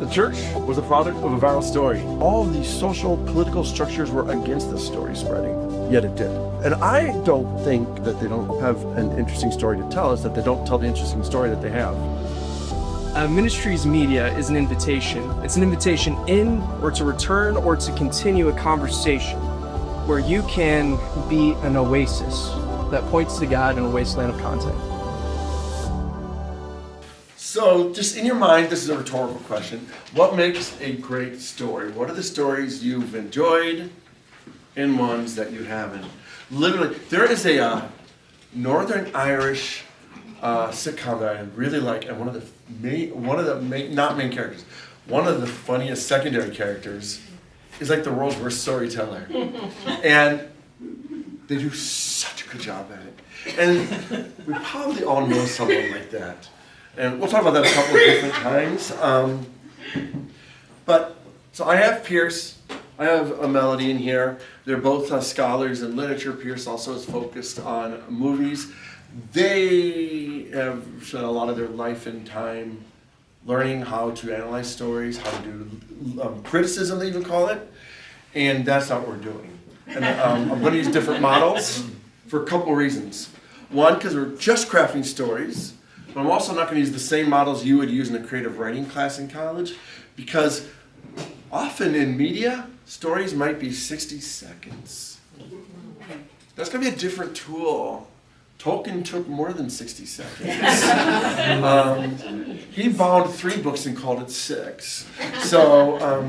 The church was a product of a viral story. All of these social, political structures were against this story spreading, yet it did. And I don't think that they don't have an interesting story to tell us, that they don't tell the interesting story that they have. Ministries media is an invitation. It's an invitation in, or to return, or to continue a conversation where you can be an oasis that points to God in a wasteland of content. So, just in your mind, this is a rhetorical question. What makes a great story? What are the stories you've enjoyed and ones that you haven't? Literally, there is a Northern Irish sitcom that I really like, and one of the funniest secondary characters is like the world's worst storyteller. And they do such a good job at it. And we probably all know someone like that. And we'll talk about that a couple of different times. So I have Pierce, I have a Melody in here. They're both scholars in literature. Pierce also is focused on movies. They have spent a lot of their life and time learning how to analyze stories, how to do criticism, they even call it. And that's not what we're doing. And I'm going to use different models for a couple reasons. One, because we're just crafting stories. But I'm also not going to use the same models you would use in a creative writing class in college, because often in media, stories might be 60 seconds. That's going to be a different tool. Tolkien took more than 60 seconds. He bound 3 books and called it 6. So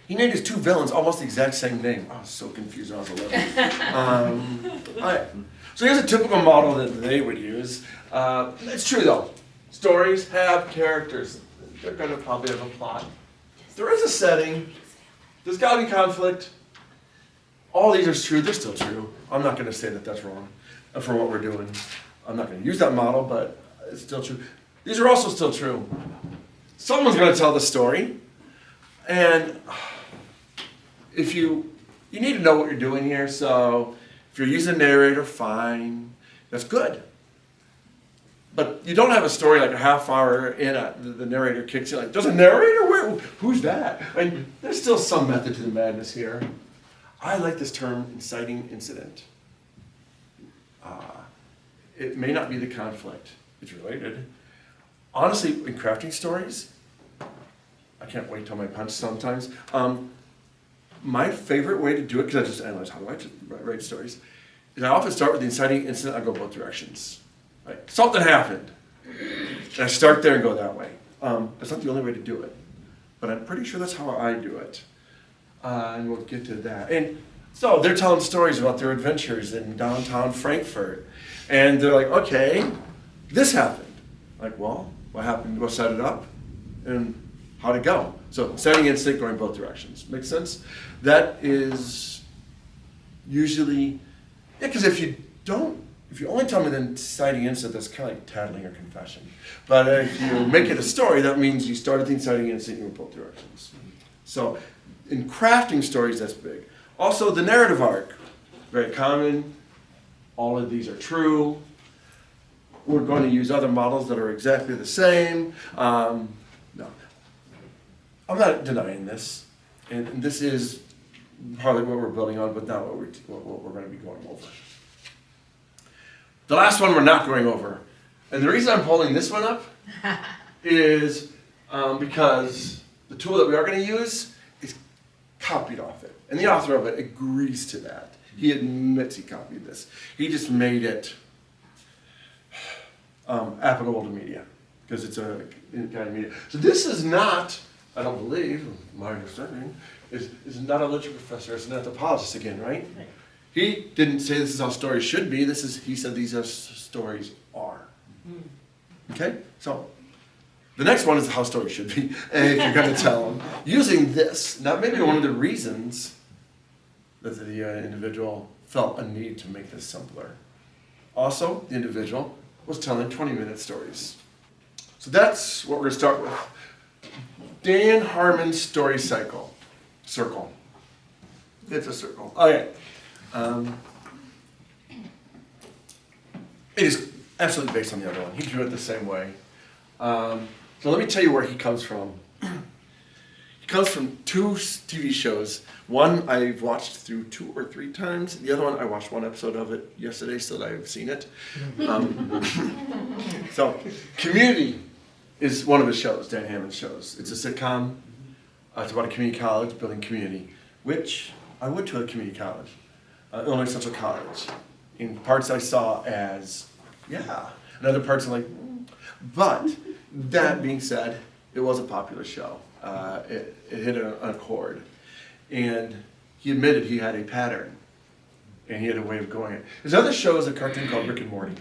he named his 2 villains almost the exact same name. I was so confused when I was 11. So here's a typical model that they would use. It's true though. Stories have characters. They're going to probably have a plot. There is a setting. There's got to be conflict. All these are true. They're still true. I'm not going to say that that's wrong for what we're doing. I'm not going to use that model, but it's still true. These are also still true. Someone's going to tell the story. And if you need to know what you're doing here, so if you're using a narrator, fine. That's good. But you don't have a story like a half hour in, the narrator kicks in like, there's a narrator? Who's that? I mean, there's still some method to the madness here. I like this term, inciting incident. It may not be the conflict. It's related. Honestly, in crafting stories, I can't wait till my punch sometimes. My favorite way to do it, because I just analyze how do I write stories, is I often start with the inciting incident. I go both directions. Right? Something happened. And I start there and go that way. That's not the only way to do it. But I'm pretty sure that's how I do it. And we'll get to that. And so they're telling stories about their adventures in downtown Frankfurt. And they're like, okay, this happened. Like, well, what happened? We'll set it up. And how'd it go? So setting instinct going both directions. Make sense? That is usually, because if you only tell me the inciting incident, that's kind of like tattling or confession. But if you make it a story, that means you started the inciting incident and you went both directions. So in crafting stories, that's big. Also, the narrative arc, very common. All of these are true. We're going to use other models that are exactly the same. No, I'm not denying this, and this is partly what we're building on, but not what we're going to be going over. The last one we're not going over, and the reason I'm pulling this one up is because the tool that we are going to use is copied off it, and the author of it agrees to that. He admits he copied this. He just made it applicable to media, because it's a kind of media. So this is not, I don't believe, my understanding, is not a literature professor, it's an anthropologist again, right? He didn't say this is how stories should be, he said these are stories are. Okay, so the next one is how stories should be, and if you're going to tell them, using this, now maybe one of the reasons that the individual felt a need to make this simpler. Also, the individual was telling 20-minute stories. So that's what we're going to start with. Dan Harmon's story circle. It's a circle. Okay. It is absolutely based on the other one. He drew it the same way. So let me tell you where he comes from. He comes from 2 TV shows. One I've watched through 2 or 3 times. The other one, I watched 1 episode of it yesterday so that I've seen it. So Community is one of his shows, Dan Hammond's shows. It's a sitcom. It's about a community college building community, which I went to a community college, Illinois Central College. In parts I saw as, yeah. In other parts I'm like, But that being said, it was a popular show. It hit a chord. And he admitted he had a pattern. And he had a way of going it. His other show is a cartoon called Rick and Morty,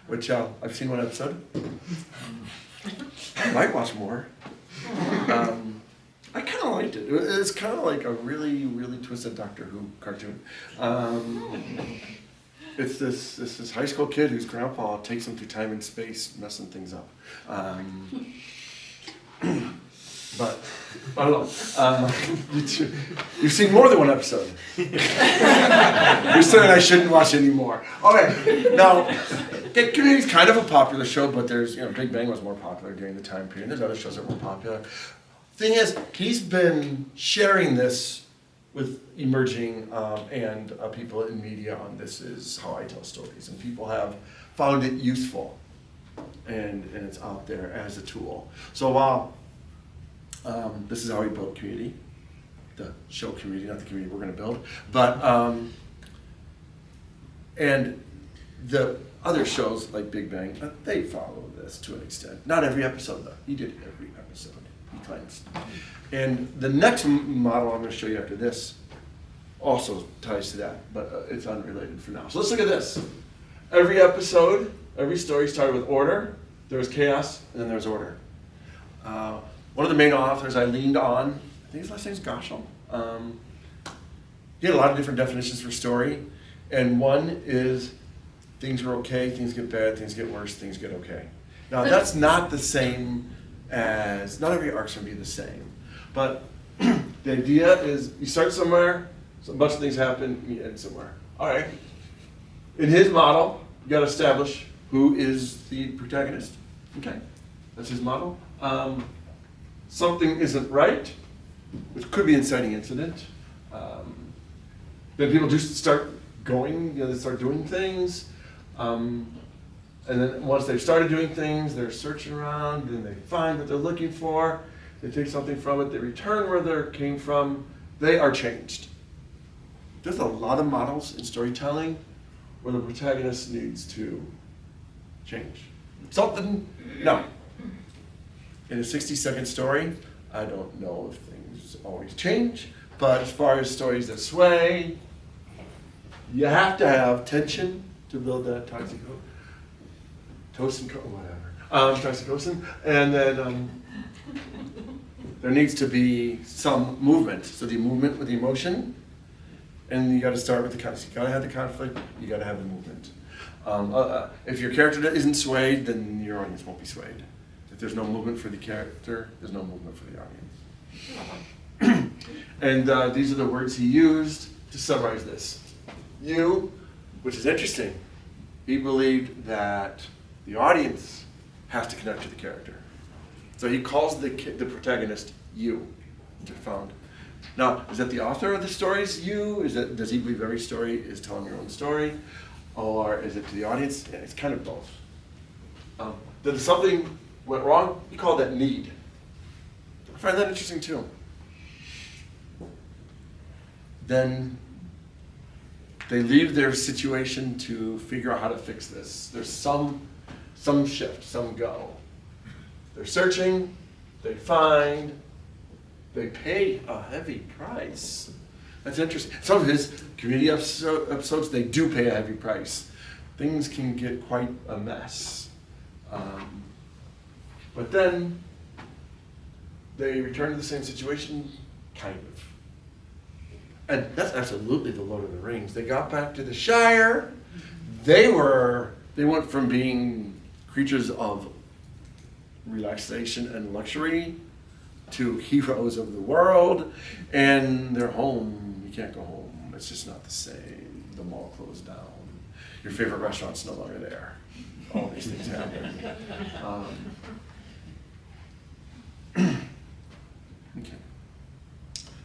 which I've seen 1 episode. I might watch more. I kind of liked it. It's kind of like a really, really twisted Doctor Who cartoon. It's this high school kid whose grandpa takes him through time and space, messing things up. But I don't know. You've seen more than 1 episode. You're saying I shouldn't watch any more. Okay, now Community's kind of a popular show, but there's Big Bang was more popular during the time period. There's other shows that were popular. Thing is, he's been sharing this with emerging and people in media on This Is How I Tell Stories, and people have found it useful, and it's out there as a tool. So while this is how we build community, the show community, not the community we're going to build, but and the other shows like Big Bang, they follow this to an extent. Not every episode though. He did every episode, he claims. And the next model I'm going to show you after this also ties to that, but it's unrelated for now. So let's look at this. Every episode, every story started with order. There was chaos, and then there was order. One of the main authors I leaned on, I think his last name is Goshel. He had a lot of different definitions for story, and one is things are okay, things get bad, things get worse, things get okay. Now that's not the same as, not every arc's going to be the same, but the idea is you start somewhere, so a bunch of things happen, you end somewhere. All right. In his model, you got to establish who is the protagonist. Okay, that's his model. Something isn't right, which could be an inciting incident. Then people just start going, they start doing things. And then once they've started doing things, they're searching around and they find what they're looking for. They take something from it, they return where they came from, they are changed. There's a lot of models in storytelling where the protagonist needs to change. Something, no. In a 60-second story, I don't know if things always change, but as far as stories that sway, you have to have tension to build that toxicocin, and then there needs to be some movement. So the movement with the emotion, and you got to start with the conflict. You got to have the conflict. You got to have the movement. If your character isn't swayed, then your audience won't be swayed. If there's no movement for the character, there's no movement for the audience. And these are the words he used to summarize this. You, which is interesting, he believed that the audience has to connect to the character. So he calls the protagonist you, which I found. Now, is that the author of the story's you? Does he believe every story is telling your own story? Or is it to the audience? Yeah, it's kind of both. That if something went wrong, he called that need. I find that interesting too. Then they leave their situation to figure out how to fix this. There's some shift, some go. They're searching, they find, they pay a heavy price. That's interesting. Some of his community episodes, they do pay a heavy price. Things can get quite a mess. But then they return to the same situation, kind of. And that's absolutely the Lord of the Rings. They got back to the Shire. They went from being creatures of relaxation and luxury to heroes of the world, and they're home. You can't go home. It's just not the same. The mall closed down. Your favorite restaurant's no longer there. All these things happen.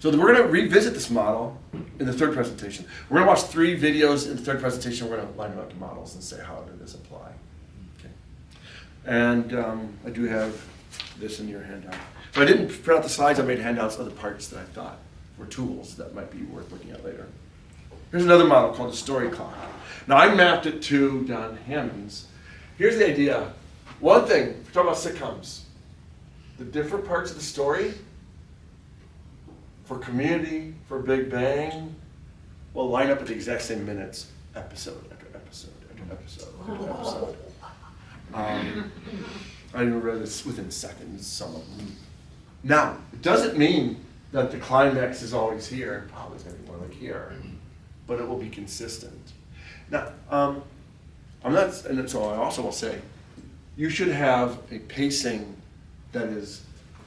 So we're going to revisit this model in the third presentation. We're going to watch 3 videos in the third presentation. We're going to line them up to models and say, how did this apply? Okay. And I do have this in your handout. So I didn't print out the slides. I made handouts of the parts that I thought were tools that might be worth looking at later. Here's another model called the story clock. Now I mapped it to Don Hammond's. Here's the idea. One thing, we're talking about sitcoms. The different parts of the story, for Community, for Big Bang, will line up at the exact same minutes, episode after episode after episode after episode. I even read this within seconds, some of them. Now, it doesn't mean that the climax is always here, probably going to be more like here, but it will be consistent. Now, I'm not, and so I also will say, you should have a pacing that is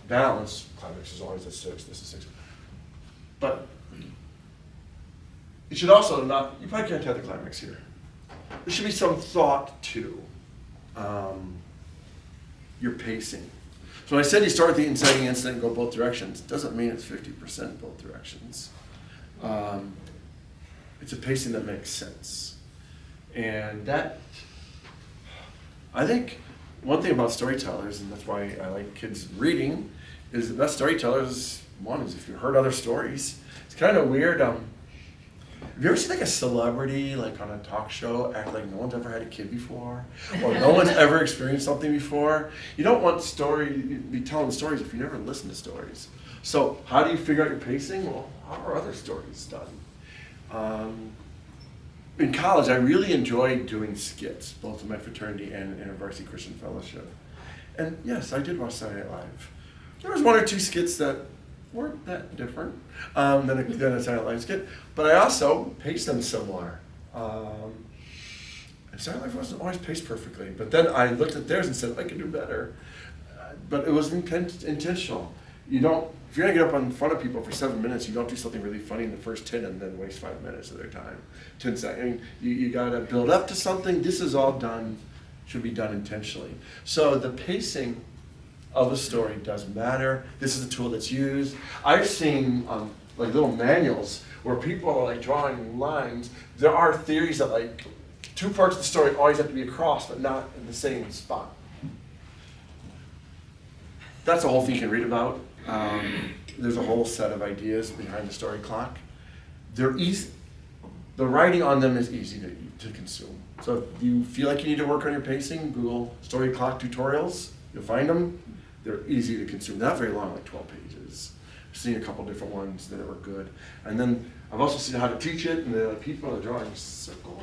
balanced. Climax is always a 6, this is 6. But it should also not, you probably can't have the climax here. There should be some thought to your pacing. So when I said you start with the inciting incident and go both directions, doesn't mean it's 50% both directions. It's a pacing that makes sense. And that, I think, one thing about storytellers, and that's why I like kids reading, is the best storytellers, one is if you heard other stories. It's kind of weird. Have you ever seen like a celebrity like on a talk show act like no one's ever had a kid before, or no one's ever experienced something before? You don't want be telling stories if you never listen to stories. So how do you figure out your pacing? Well, how are other stories done? In college, I really enjoyed doing skits, both in my fraternity and in a varsity Christian fellowship. And yes, I did watch Saturday Night Live. There was 1 or 2 skits that weren't that different than a Saturday Night Live skit, but I also paced them similar. And Saturday Night Live wasn't always paced perfectly, but then I looked at theirs and said, I could do better. But it was intentional. If you're gonna get up in front of people for 7 minutes, you don't do something really funny in the first 10 and then waste 5 minutes of their time. 10 seconds. I mean, you gotta build up to something. This is all should be done intentionally. So the pacing of a story does matter. This is a tool that's used. I've seen like little manuals where people are like drawing lines. There are theories that like 2 parts of the story always have to be across, but not in the same spot. That's a whole thing you can read about. There's a whole set of ideas behind the story clock. They're easy. The writing on them is easy to consume. So if you feel like you need to work on your pacing, Google story clock tutorials. You'll find them. They're easy to consume. Not very long, like 12 pages. I've seen a couple different ones that were good. And then I've also seen how to teach it, and the people are drawing circles.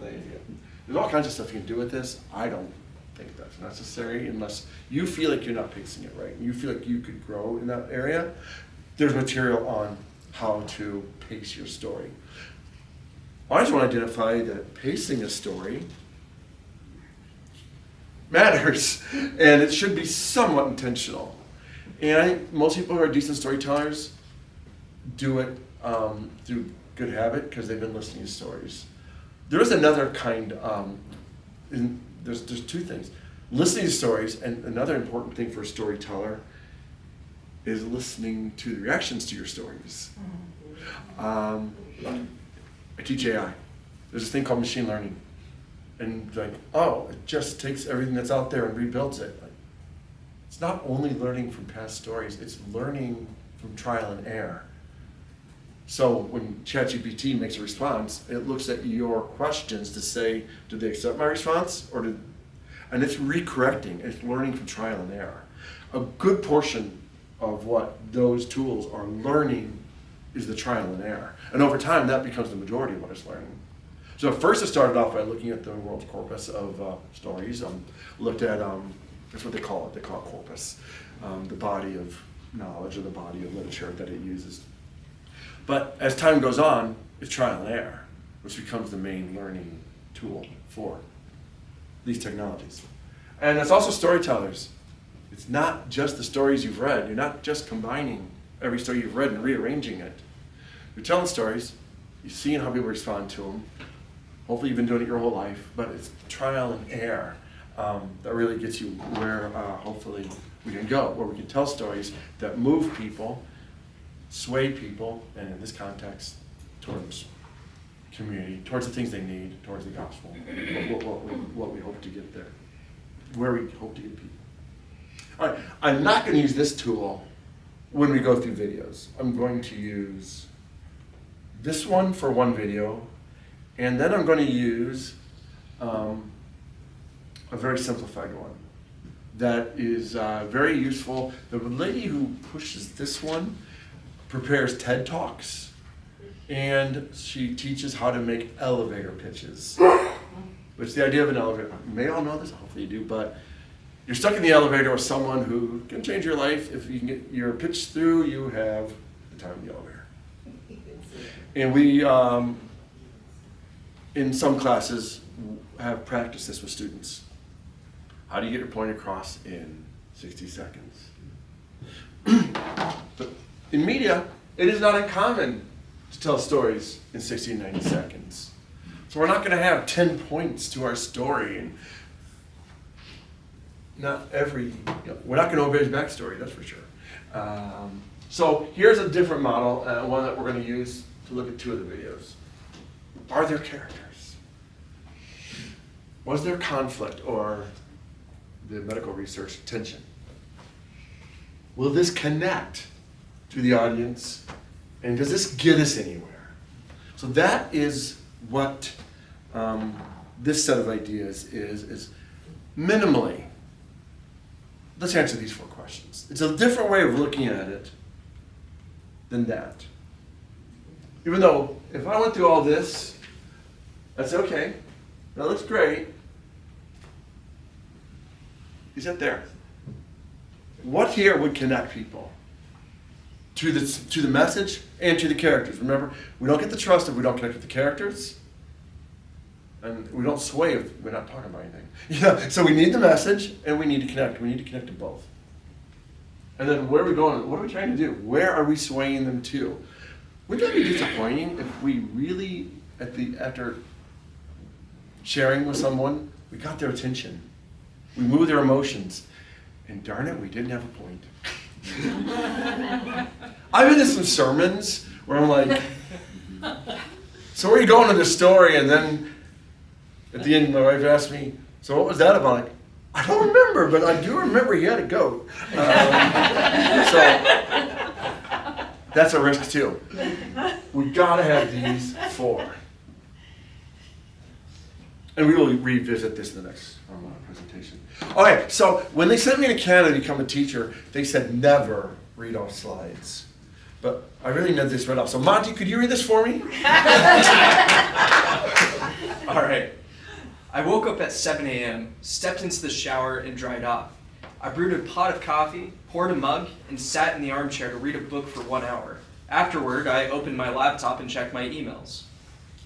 And there's all kinds of stuff you can do with this. I don't think that's necessary unless you feel like you're not pacing it right and you feel like you could grow in that area. There's material on how to pace your story. I just want to identify that pacing a story matters, and it should be somewhat intentional. And I think most people who are decent storytellers do it through good habit because they've been listening to stories. There is another kind, there's 2 things. Listening to stories, and another important thing for a storyteller is listening to the reactions to your stories. I teach AI. There's this thing called machine learning. And like, it just takes everything that's out there and rebuilds it. Like, it's not only learning from past stories, it's learning from trial and error. So when ChatGPT makes a response, it looks at your questions to say, did they accept my response? And it's recorrecting, it's learning from trial and error. A good portion of what those tools are learning is the trial and error. And over time, that becomes the majority of what it's learning. So at first it started off by looking at the world's corpus of stories. Looked at, that's what they call it corpus, the body of knowledge or the body of literature that it uses. But as time goes on, it's trial and error, which becomes the main learning tool for these technologies. And it's also storytellers. It's not just the stories you've read. You're not just combining every story you've read and rearranging it. You're telling stories, you're seeing how people respond to them. Hopefully you've been doing it your whole life, but it's trial and error that really gets you where hopefully we can go, where we can tell stories that move people sway people, and in this context, towards community, towards the things they need, towards the gospel, what we hope to get there, where we hope to get people. All right, I'm not going to use this tool when we go through videos. I'm going to use this one for one video, and then I'm going to use a very simplified one that is very useful. The lady who pushes this one prepares TED Talks, and she teaches how to make elevator pitches. Which the idea of an elevator, you may all know this, hopefully you do, but you're stuck in the elevator with someone who can change your life. If you can get your pitch through, you have the time in the elevator. And we, in some classes, have practiced this with students. How do you get your point across in 60 seconds? But in media, it is not uncommon to tell stories in 60 and 90 seconds. So we're not going to have 10 points to our story. And we're not going to know everybody's backstory, that's for sure. So here's a different model, one that we're going to use to look at two of the videos. Are there characters? Was there conflict or the medical research tension? Will this connect to the audience? And does this get us anywhere? So that is what this set of ideas is minimally. Let's answer these 4 questions. It's a different way of looking at it than that. Even though if I went through all this, that's okay. That looks great. Is that there? What here would connect people to the message and to the characters? Remember, we don't get the trust if we don't connect with the characters, and we don't sway if we're not talking about anything. Yeah. So we need the message and we need to connect. We need to connect to both. And then where are we going? What are we trying to do? Where are we swaying them to? Wouldn't that be disappointing if we really, after sharing with someone, we got their attention, we moved their emotions, and darn it, we didn't have a point. I've been to some sermons where I'm like, so where are you going in this story? And then at the end, my wife asked me, so what was that about? Like, I don't remember, but I do remember he had a goat. So that's a risk too. We gotta have these 4. And we will revisit this in the next presentation. Okay, so when they sent me to Canada to become a teacher, they said never read off slides. But I really need this read off. So Monty, could you read this for me? All right. I woke up at 7 a.m., stepped into the shower, and dried off. I brewed a pot of coffee, poured a mug, and sat in the armchair to read a book for 1 hour. Afterward, I opened my laptop and checked my emails.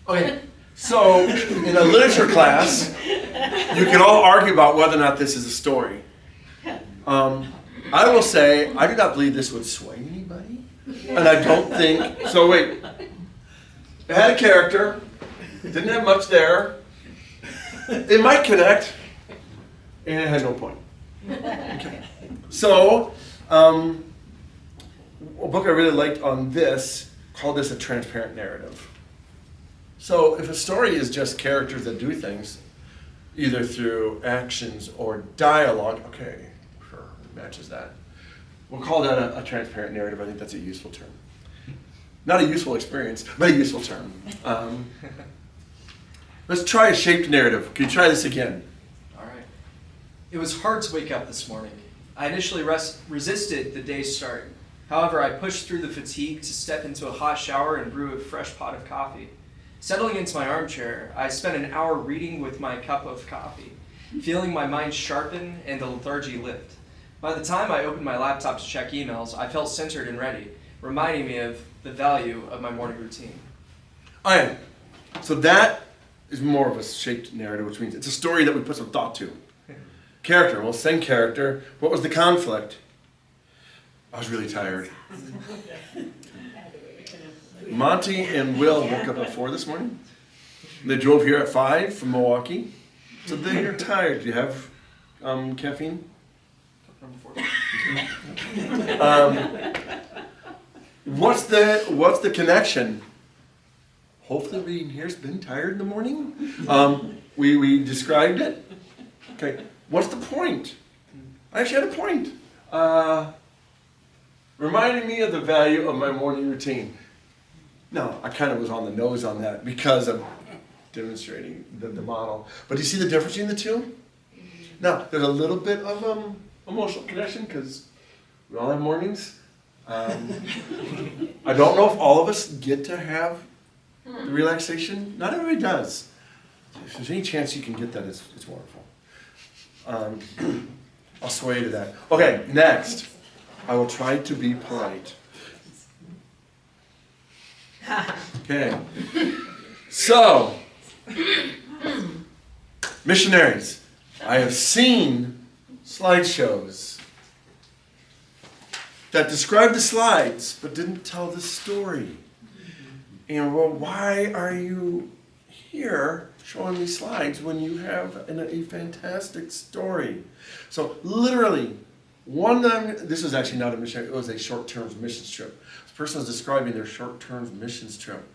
Okay, so in a literature class, you can all argue about whether or not this is a story. I will say, I do not believe this would sway anybody. And I don't think, so wait. It had a character, it didn't have much there. It might connect, and it had no point. Okay. So, a book I really liked on this called this a transparent narrative. So if a story is just characters that do things, either through actions or dialogue, okay, sure, it matches that. We'll call that a transparent narrative. I think that's a useful term. Not a useful experience, but a useful term. Let's try a shaped narrative. Can you try this again? All right. It was hard to wake up this morning. I initially resisted the day's start. However, I pushed through the fatigue to step into a hot shower and brew a fresh pot of coffee. Settling into my armchair, I spent an hour reading with my cup of coffee, feeling my mind sharpen and the lethargy lift. By the time I opened my laptop to check emails, I felt centered and ready, reminding me of the value of my morning routine. All right. So that is more of a shaped narrative, which means it's a story that we put some thought to. Character, well, same character. What was the conflict? I was really tired. Monty and Will woke up at 4 this morning. They drove here at 5 from Milwaukee. So they're tired. Do you have caffeine? What's the connection? Hopefully everybody in here's been tired in the morning. We described it. Okay, what's the point? I actually had a point. Reminding me of the value of my morning routine. No, I kind of was on the nose on that because I'm demonstrating the model. But do you see the difference between the two? Now, there's a little bit of emotional connection because we all have mornings. I don't know if all of us get to have the relaxation. Not everybody does. If there's any chance you can get that, it's wonderful. I'll sway to that. Okay, next. I will try to be polite. Okay. So, missionaries. I have seen slideshows that describe the slides but didn't tell the story. And well, why are you here showing me slides when you have a fantastic story? So literally, this was actually not a mission, it was a short-term missions trip. This person was describing their short-term missions trip.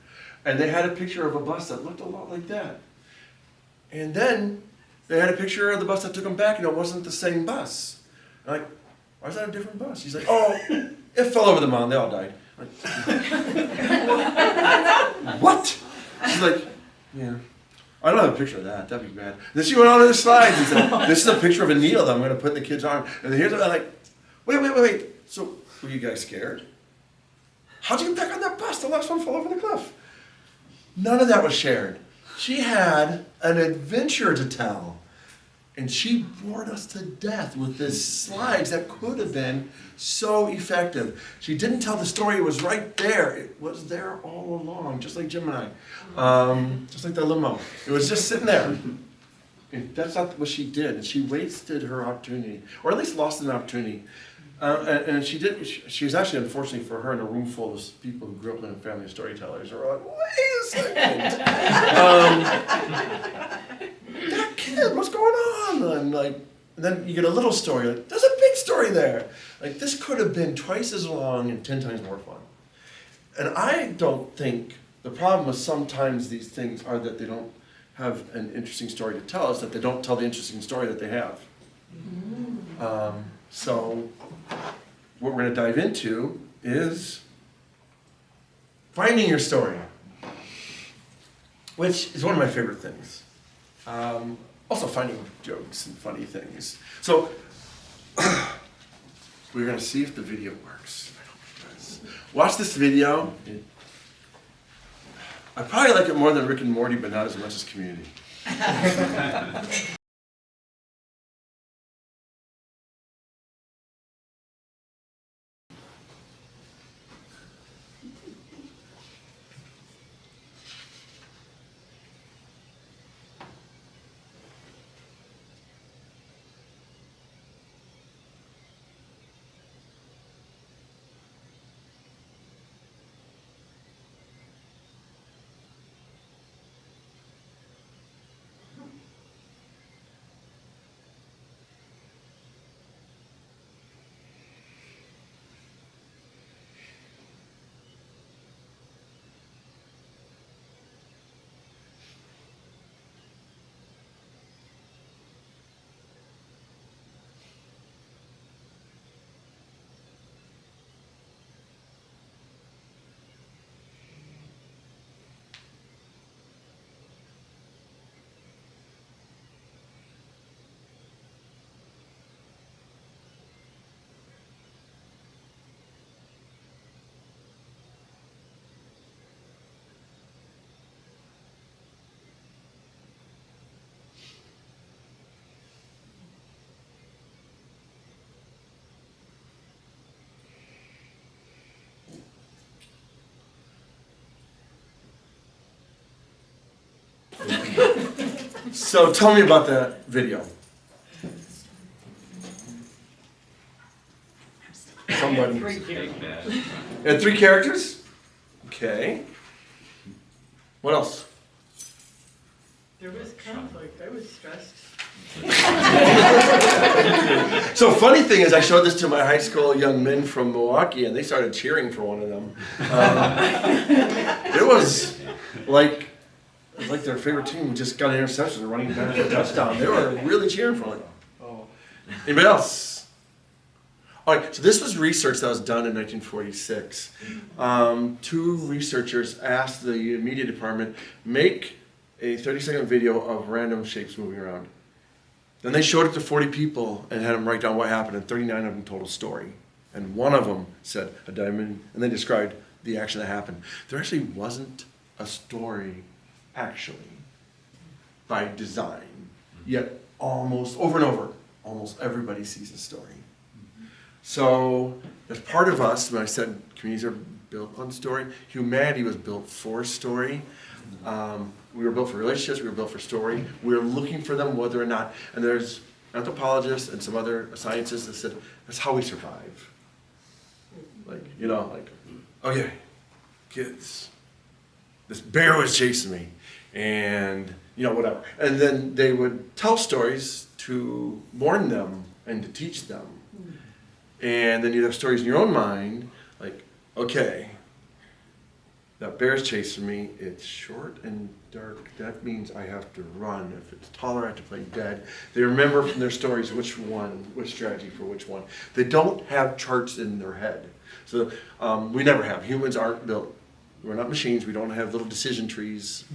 And they had a picture of a bus that looked a lot like that. And then they had a picture of the bus that took them back, and it wasn't the same bus. I'm like, why is that a different bus? She's like, oh, it fell over the mountain, they all died. I'm like, what? She's like, yeah. I don't have a picture of that. That'd be bad. Then she went on to the slides and said, this is a picture of a needle that I'm going to put in the kid's arm. And here's, I'm like, wait. So, were you guys scared? How'd you get back on that bus? The last one fell over the cliff. None of that was shared. She had an adventure to tell. And she bored us to death with these slides that could have been so effective. She didn't tell the story, it was right there. It was there all along, just like Gemini. Just like the limo. It was just sitting there. And that's not what she did. And she wasted her opportunity, or at least lost an opportunity. And she was actually, unfortunately for her, in a room full of people who grew up in a family of storytellers. Who were like, wait a second. That kid, what's going on? And then you get a little story. Like, there's a big story there. Like, this could have been twice as long and 10 times more fun. And I don't think the problem with sometimes these things are that they don't have an interesting story to tell us, that they don't tell the interesting story that they have. So what we're going to dive into is finding your story, which is one of my favorite things. Also finding jokes and funny things. So we're going to see if the video works. I hope it does. Watch this video. I probably like it more than Rick and Morty, but not as much as Community. So tell me about that video. Somebody. It had 3 characters? Okay. What else? There was conflict. I was stressed. So funny thing is, I showed this to my high school young men from Milwaukee, and they started cheering for one of them. It was like their favorite team just got an interception and running back for a touchdown. They were really cheering for it. Oh. Anybody else? All right, so this was research that was done in 1946. Two researchers asked the media department, make a 30-second video of random shapes moving around. Then they showed it to 40 people and had them write down what happened, and 39 of them told a story. And one of them said a diamond, and they described the action that happened. There actually wasn't a story, actually, by design. Yet almost, over and over, almost everybody sees a story. So, as part of us, when I said communities are built on story, humanity was built for story. We were built for relationships, we were built for story. We were looking for them whether or not, and there's anthropologists and some other scientists that said, that's how we survive. Okay, kids, this bear was chasing me, and whatever. And then they would tell stories to warn them and to teach them. And then you'd have stories in your own mind, like, okay, that bear's chasing me, it's short and dark, that means I have to run. If it's taller, I have to play dead. They remember from their stories which strategy for which one. They don't have charts in their head. So we never have. Humans aren't built. We're not machines. We don't have little decision trees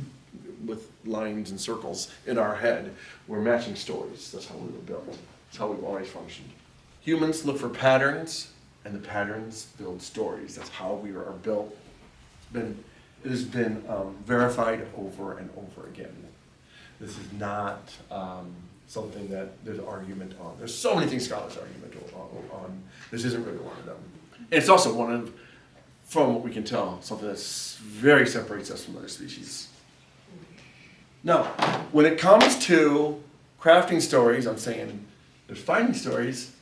with lines and circles in our head. We're matching stories. That's how we were built. That's how we've always functioned. Humans look for patterns, and the patterns build stories. That's how we are built. It has been verified over and over again. This is not something that there's argument on. There's so many things scholars argument on. This isn't really one of them. And it's also one of, from what we can tell, something that very separates us from other species. Now, when it comes to crafting stories, I'm saying there's finding stories.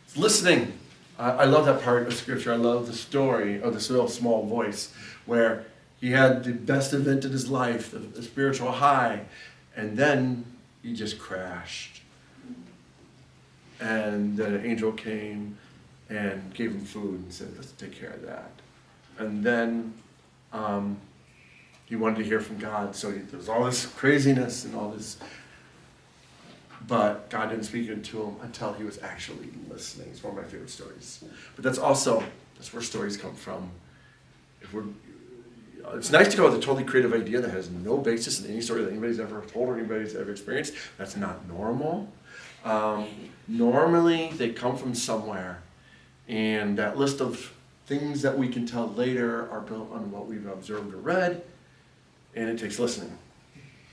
It's listening. I love that part of Scripture. I love the story of this little small voice where he had the best event in his life, the spiritual high, and then he just crashed. And then an angel came and gave him food and said, let's take care of that. And then he wanted to hear from God, so there was all this craziness and all this. But God didn't speak into him until he was actually listening. It's one of my favorite stories. But that's where stories come from. It's nice to go with a totally creative idea that has no basis in any story that anybody's ever told or anybody's ever experienced. That's not normal. Normally, they come from somewhere. And that list of things that we can tell later are built on what we've observed or read. And it takes listening.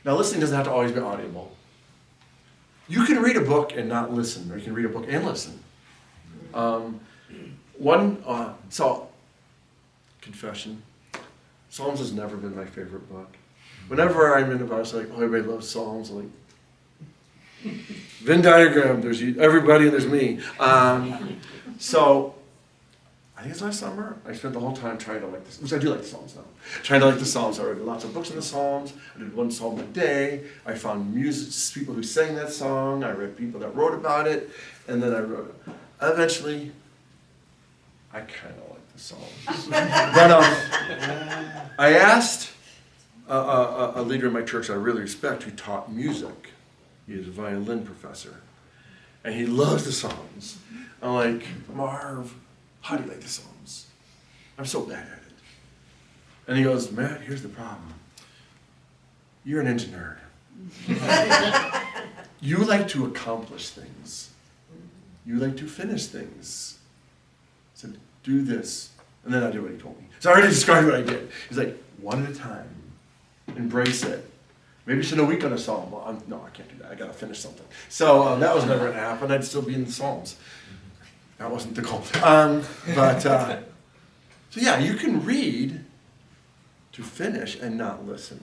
Now, listening doesn't have to always be audible. You can read a book and not listen, or you can read a book and listen. Confession. Psalms has never been my favorite book. Whenever I'm in a Bible, like, everybody loves Psalms. I'm like, Venn diagram, there's everybody and there's me. So, I think it's last summer, I spent the whole time trying to like this, which I do like the Psalms now. Trying to like the Psalms. I read lots of books in the Psalms. I did one Psalm a day. I found people who sang that song. I read people that wrote about it. And then I wrote it. Eventually, I kind of like the Psalms. But I asked a leader in my church I really respect who taught music. He is a violin professor. And he loves the Psalms. I'm like, Marv, how do you like the Psalms? I'm so bad at it. And he goes, Matt, here's the problem. You're an engineer. You like to accomplish things. You like to finish things. I said, do this. And then I did what he told me. So I already described what I did. He's like, one at a time. Embrace it. Maybe spend a week on a psalm. Well, no, I can't do that. I got to finish something. So that was never going to happen. I'd still be in the Psalms. That wasn't the goal. So yeah, you can read to finish and not listen.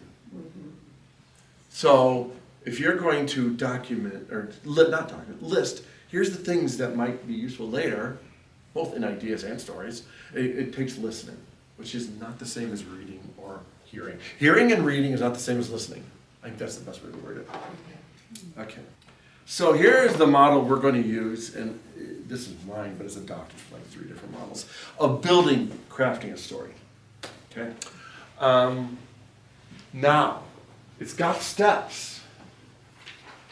So if you're going to list, here's the things that might be useful later, both in ideas and stories. It takes listening, which is not the same as reading or hearing. Hearing and reading is not the same as listening. I think that's the best way to word it. Okay. So here's the model we're going to use, and this is mine, but it's adopted from like 3 different models of building, crafting a story. Okay. Now, it's got steps,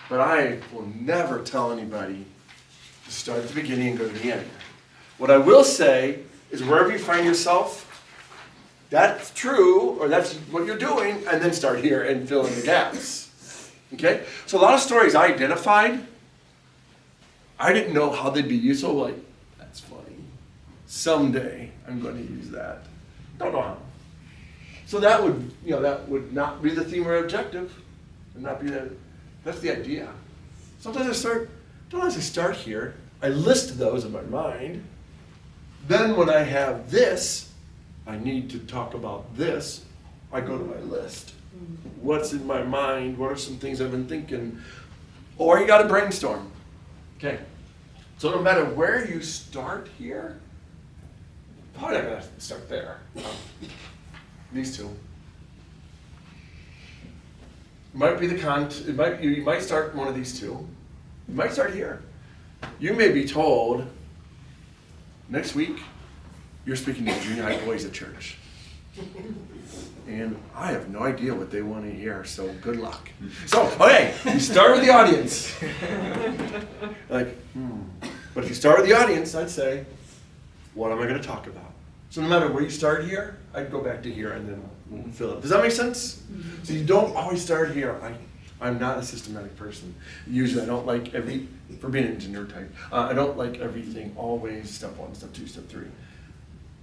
but I will never tell anybody to start at the beginning and go to the end. What I will say is wherever you find yourself, that's true, or that's what you're doing, and then start here and fill in the gaps. Okay? So a lot of stories I identified, I didn't know how they'd be used, so like, that's funny. Someday I'm going to use that. Don't know how. So that would not be the theme or objective. And not be that's the idea. Sometimes I start here, I list those in my mind. Then when I have this, I need to talk about this, I go to my list. What's in my mind? What are some things I've been thinking? Or you got to brainstorm. Okay. So no matter where you start here, probably not going to start there. These two. It might be you might start one of these two. You might start here. You may be told next week you're speaking to junior high boys at church. And I have no idea what they want to hear, so good luck. So, okay, you start with the audience. But if you start with the audience, I'd say, what am I going to talk about? So no matter where you start here, I'd go back to here and then fill it. Does that make sense? So you don't always start here. I'm not a systematic person. Usually I don't like for being an engineer type, I don't like everything always step 1, step 2, step 3. At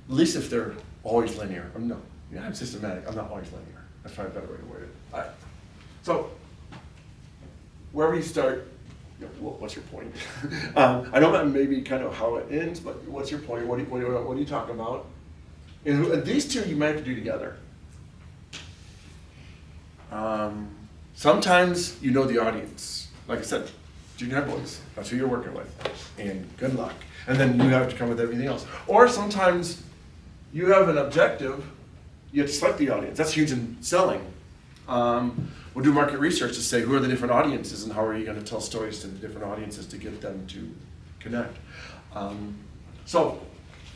least if they're always linear. I'm systematic. I'm not always linear. That's probably a better way to word it. All right. So wherever you start, what's your point? I know that maybe kind of how it ends, but what's your point? What are you talking about? And these two you might have to do together. Sometimes you know the audience. Like I said, junior high boys, that's who you're working with. And good luck. And then you have to come with everything else. Or sometimes you have an objective, you have to select the audience. That's huge in selling. We'll do market research to say who are the different audiences and how are you going to tell stories to the different audiences to get them to connect. So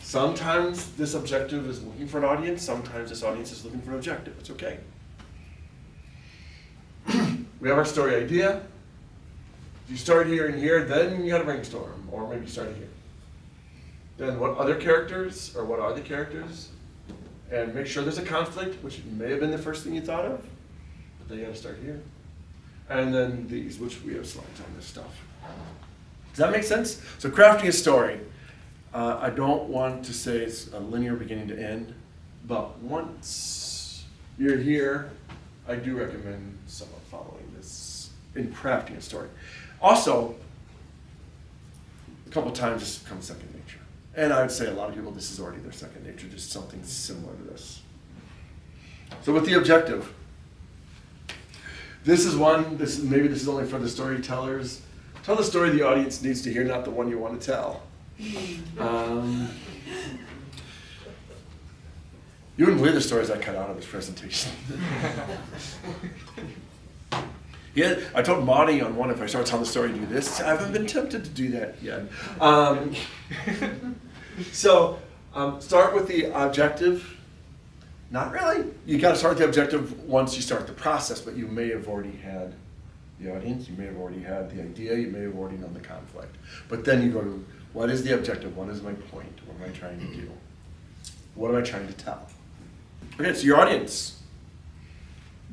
sometimes this objective is looking for an audience, sometimes this audience is looking for an objective. It's okay. We have our story idea. If you start here and here, then you got to brainstorm, or maybe start here. Then what other characters, or what are the characters? And make sure there's a conflict, which may have been the first thing you thought of, but then you got to start here. And then these, which we have slides on this stuff. Does that make sense? So crafting a story. I don't want to say it's a linear beginning to end, but once you're here, I do recommend someone following this in crafting a story. Also, a couple times this becomes second nature. And I would say a lot of people, this is already their second nature, just something similar to this. So with the objective, this is maybe this is only for the storytellers. Tell the story the audience needs to hear, not the one you want to tell. You wouldn't believe the stories I cut out of this presentation. Yeah, I told Monty on one, if I start telling the story, do this. I haven't been tempted to do that yet. So start with the objective. Not really. You got to start with the objective once you start the process, but you may have already had the audience, you may have already had the idea, you may have already known the conflict. But then you go to, what is the objective? What is my point? What am I trying to do? What am I trying to tell? Okay, so your audience.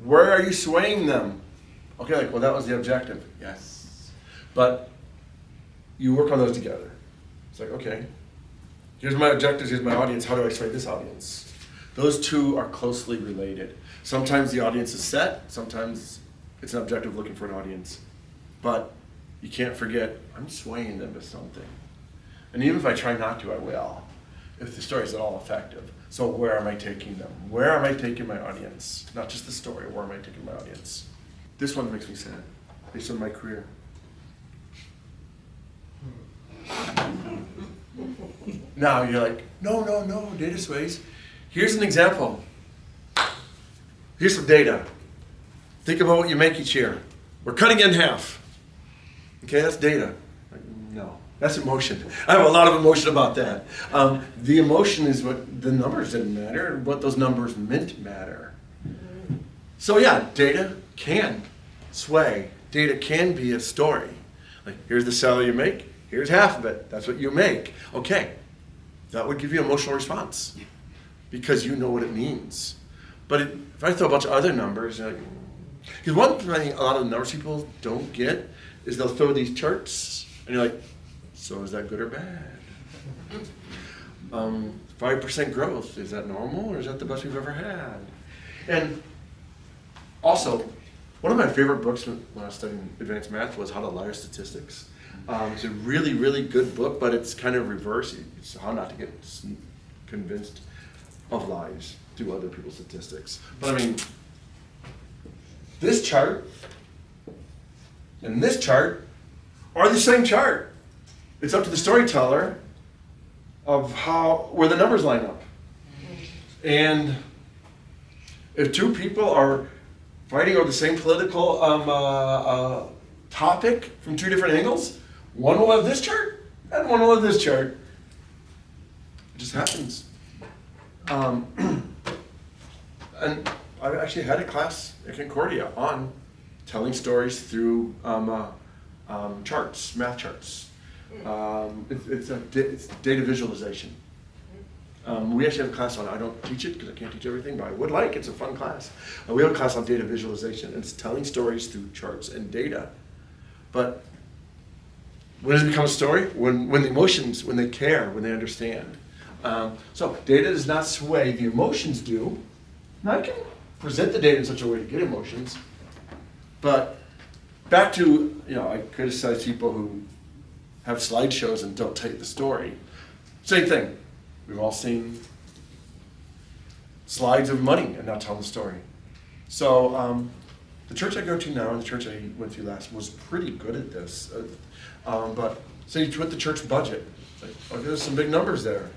Where are you swaying them? Okay, well that was the objective. Yes. But you work on those together. It's like, okay, here's my objectives, here's my audience, how do I sway this audience? Those two are closely related. Sometimes the audience is set, sometimes it's an objective looking for an audience. But you can't forget, I'm swaying them to something. And even if I try not to, I will, if the story is at all effective. So where am I taking them? Where am I taking my audience? Not just the story, where am I taking my audience? This one makes me sad, based on my career. Now you're like, no, data sways. Here's an example. Here's some data. Think about what you make each year. We're cutting it in half. Okay, that's data. Like, no, that's emotion. I have a lot of emotion about that. The emotion is what the numbers didn't matter, what those numbers meant matter. So yeah, data can sway. Data can be a story. Like, here's the salary you make, here's half of it, that's what you make. Okay, that would give you an emotional response because you know what it means. But if I throw a bunch of other numbers, because one thing I think a lot of the numbers people don't get is they'll throw these charts, and you're like, so is that good or bad? 5% growth, is that normal, or is that the best we've ever had? And also, one of my favorite books when I was studying advanced math was How to Lie Statistics. It's a really, really good book, but it's kind of reverse. It's how not to get convinced of lies through other people's statistics. But I mean, this chart and this chart are the same chart. It's up to the storyteller of where the numbers line up. And if two people are fighting over the same political topic from two different angles, one will have this chart and one will have this chart. It just happens. And I actually had a class at Concordia on telling stories through charts, math charts. It's data visualization. We actually have a class on it. I don't teach it because I can't teach everything, but I would like. It's a fun class. We have a class on data visualization. It's telling stories through charts and data. But when does it become a story? When the emotions, when they care, when they understand. So data does not sway, the emotions do. Now I can present the data in such a way to get emotions, but back to, I criticize people who have slideshows and don't tell you the story. Same thing. We've all seen slides of money and not telling the story. So the church I go to now and the church I went to last was pretty good at this. But say you put the church budget. It's like, okay, there's some big numbers there.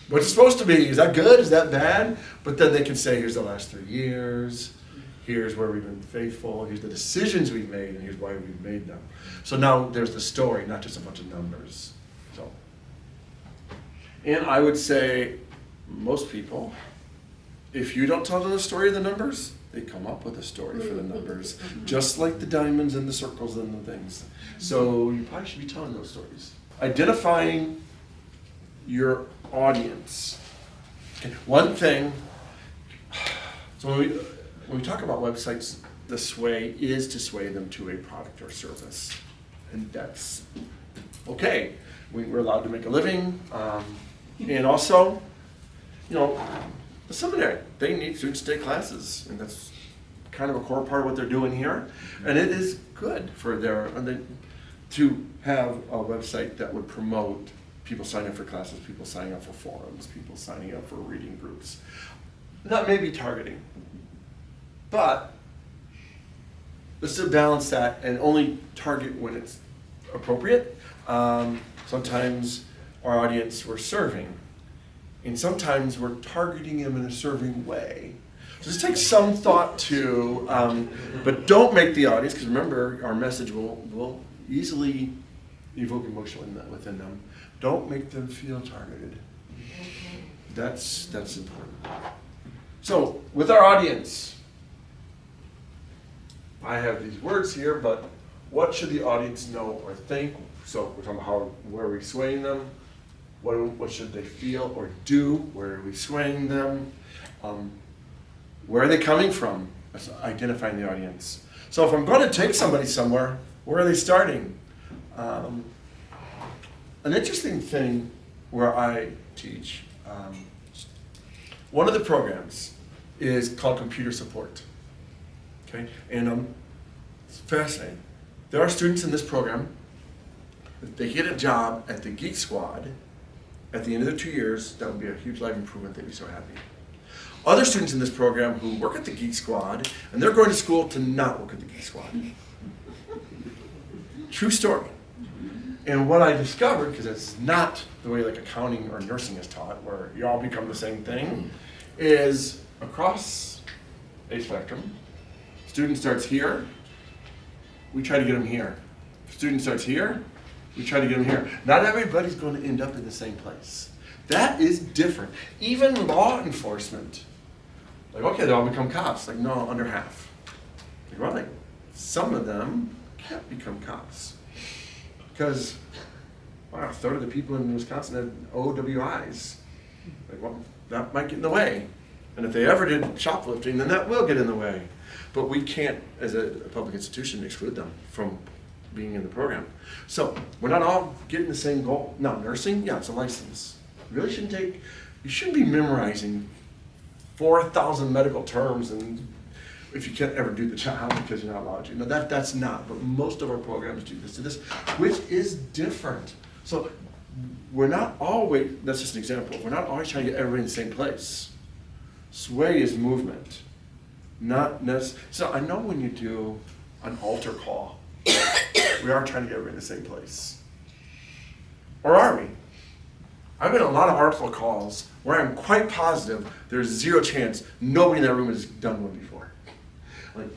What's it supposed to be? Is that good? Is that bad? But then they can say, here's the last 3 years. Here's where we've been faithful. Here's the decisions we've made, and here's why we've made them. So now there's the story, not just a bunch of numbers. So, and I would say most people, if you don't tell them the story of the numbers, they come up with a story for the numbers, just like the diamonds and the circles and the things. So you probably should be telling those stories. Identifying your audience. Okay. One thing, so when we talk about websites, the sway is to sway them to a product or service. And that's okay. We're allowed to make a living. And also, the seminary, they need students to take classes. And that's kind of a core part of what they're doing here. And it is good for to have a website that would promote people signing up for classes, people signing up for forums, people signing up for reading groups. That may be targeting. But let's still balance that and only target when it's appropriate. Sometimes our audience we're serving, and sometimes we're targeting them in a serving way. So just take some thought to, but don't make the audience, because remember, our message will easily evoke emotion within them. Don't make them feel targeted. That's important. So with our audience, I have these words here, but what should the audience know or think? So we're talking about where are we swaying them? What should they feel or do? Where are we swaying them? Where are they coming from? That's identifying the audience. So if I'm going to take somebody somewhere, where are they starting? An interesting thing where I teach, one of the programs is called computer support. Okay, and it's fascinating. There are students in this program, if they get a job at the Geek Squad at the end of their 2 years, that would be a huge life improvement. They'd be so happy. Other students in this program who work at the Geek Squad, and they're going to school to not work at the Geek Squad. True story. And what I discovered, because it's not the way like accounting or nursing is taught, where you all become the same thing, is across a spectrum. Student starts here, we try to get them here. student starts here, we try to get them here. Not everybody's going to end up in the same place. That is different. Even law enforcement. Like, okay, they all become cops. Like, no, under half. Like, well, like, some of them can't become cops. Because, wow, a third of the people in Wisconsin had OWIs. Like, well, that might get in the way. And if they ever did shoplifting, then that will get in the way. But we can't, as a public institution, exclude them from being in the program. So we're not all getting the same goal. Now, nursing, yeah, it's a license. You really shouldn't you shouldn't be memorizing 4,000 medical terms and if you can't ever do the job because you're not allowed to. No, that's not, but most of our programs do this, which is different. So we're not always, that's just an example, we're not always trying to get everybody in the same place. Sway is movement, not necessarily. So I know when you do an altar call, we are trying to get everybody in the same place. Or are we? I've been in a lot of altar calls where I'm quite positive there's zero chance nobody in that room has done one before. Like,